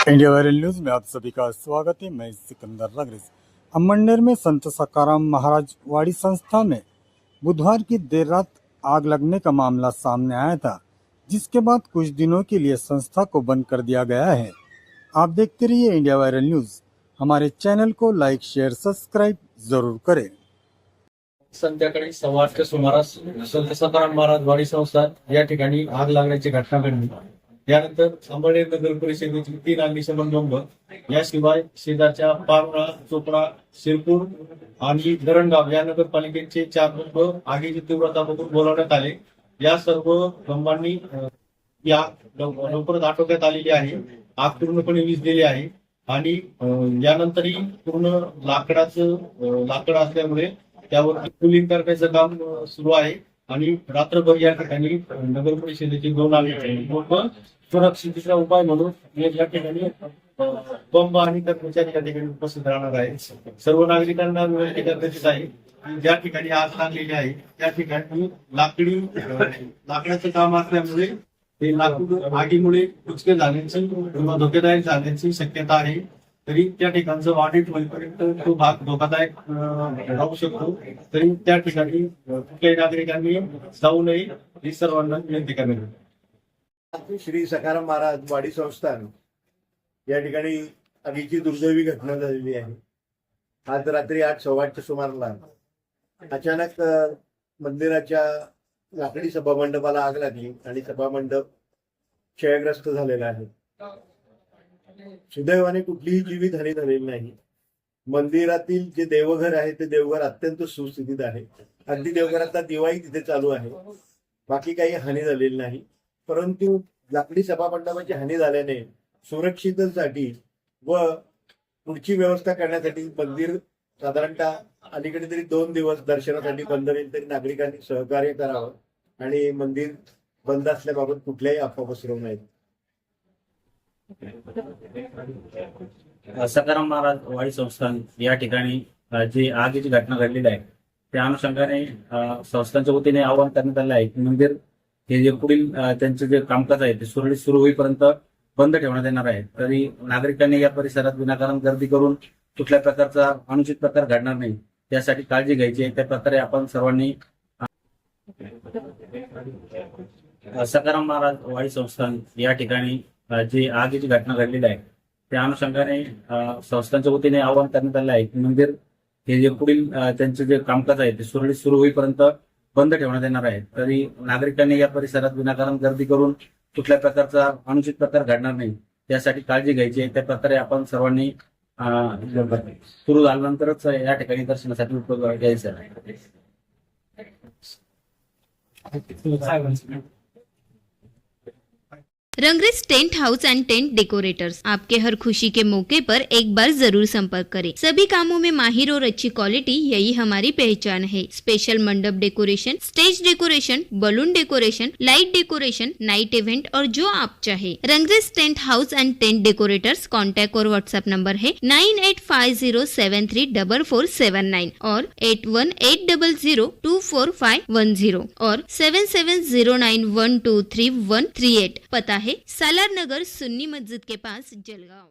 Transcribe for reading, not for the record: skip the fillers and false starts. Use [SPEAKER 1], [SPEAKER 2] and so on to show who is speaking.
[SPEAKER 1] India viral news में आप सभी का स्वागत है। मैं सिकंदर रंगरेज। अमंडर में संत सकाराम महाराज वाड़ी संस्था में बुधवार की देर रात आग लगने का मामला सामने आया था, जिसके बाद कुछ दिनों के लिए संस्था को बंद कर दिया गया है। आप देखते रहिए इंडिया वायरल न्यूज। हमारे चैनल को लाइक, शेयर, सब्सक्राइब जरूर करें।
[SPEAKER 2] संध्याकाळी 8:15च्या सुमारास संत सकाराम महाराज वाडी संस्था या ठिकाणी आग लागण्याची घटना घडली। यानंतर अंबळनेर नगर परिषदेची 3 अग्निशमन बंब याशिवाय शेजारच्या पारोळा, चोपडा, शिरपूर आणि धरणगाव या नगरपालिकेचे 4 बंब आगीची तीव्रता बघून बोलावण्यात आले। या सर्व बंबांनी या लवकरच आटोक्यात आलेली आहे। आग पूर्णपणे विझलेली आहे आणि यानंतरही पूर्ण लाकड असल्यामुळे त्यावर कुलिंग करण्याचं काम सुरू आहे आणि रात्रभर या ठिकाणी नगर परिषदेची 2 अग्निशमन सुरक्षिततेचा उपाय म्हणून या ठिकाणी बंब आणि कर्मचारी या ठिकाणी उपस्थित राहणार आहेत। सर्व नागरिकांना विनंती करण्यात आहे की ज्या ठिकाणी आग लागलेली आहे त्या ठिकाणी लाकडाचं काम असल्यामुळे ते लाकूड आगीमुळे कुचके जाण्याची किंवा धोकेदायक जाण्याची शक्यता आहे। तरी त्या ठिकाणचं ऑडिट होईपर्यंत तो भाग धोकादायक राहू शकतो, तरी त्या ठिकाणी कुठल्याही नागरिकांनी जाऊ नये ही सर्वांना विनंती करण्यात
[SPEAKER 3] श्री सकाराम महाराज वाडी संस्थान या ठिकाणी आगीची दुर्दैवी घटना झालेली आहे। आज रात्री 8:15च्या सुमाराला अचानक मंदिराच्या लाकडी सभामंडपाला आग लागली आणि सभामंडप क्षयग्रस्त झालेला आहे। सुदैवाने कुठलीही जीवितहानी झालेली नाही। मंदिरातील जे देवघर आहे ते देवघर अत्यंत सुस्थितीत आहे। अगदी देवघरातला दिवाही तिथे चालू आहे। बाकी काही हानी झालेली नाही, परंतु लाकडी सभामंडपाची हानी झाल्याने सुरक्षिततेसाठी व पुढची व्यवस्था करण्यासाठी मंदिर साधारणतः अलीकडे तरी 2 दिवस दर्शनासाठी बंद राहील, तरी नागरिकांनी सहकार्य करावं आणि मंदिर बंद असल्याबाबत कुठल्याही अफवा पसरवू नयेत।
[SPEAKER 4] सकाराम महाराज वाडी संस्थान या ठिकाणी जी आगीची घटना घडलेली आहे त्या अनुषंगाने संस्थांच्या वतीने आवाहन करण्यात आले आहे की मंदिर हे जे पुढील त्यांचे जे कामकाज आहे ते सुरळीत सुरू होईपर्यंत बंद ठेवण्यात येणार आहे। तरी नागरिकांनी या परिसरात विनाकारण गर्दी करून कुठल्या प्रकारचा अनुचित प्रकार घडणार नाही यासाठी काळजी घ्यायची आहे। त्या प्रकारे आपण सर्वांनी सकाराम महाराज वाडी संस्थान या ठिकाणी जी आगीची घटना घडलेली आहे त्या अनुषंगाने संस्थांच्या वतीने आवाहन करण्यात आले आहे की मंदिर हे जे पुढील त्यांचे जे कामकाज आहे ते सुरळीत सुरू होईपर्यंत बंद ठेवण्यात येणार आहे। तरी नागरिकांनी या परिसरात विनाकारण गर्दी करून कुठल्या प्रकारचा अनुचित प्रकार घडणार नाही यासाठी काळजी घ्यायची आहे। त्या प्रकारे आपण सर्वांनी सुरू झाल्यानंतरच या ठिकाणी दर्शनासाठी उपयोग घ्यायचा आहे।
[SPEAKER 5] Rangrez tent house and tent decorators आपके हर खुशी के मौके पर एक बार जरूर संपर्क करें। सभी कामों में माहिर और अच्छी क्वालिटी, यही हमारी पहचान है। Special mandap decoration, stage decoration, balloon decoration, light decoration, night event और जो आप चाहे। Rangrez tent house and tent decorators contact और व्हाट्सएप नंबर है 9850734479 और 8180024510 और 7709123138। पता है सालार नगर सुन्नी मस्जिद के पास, जलगांव।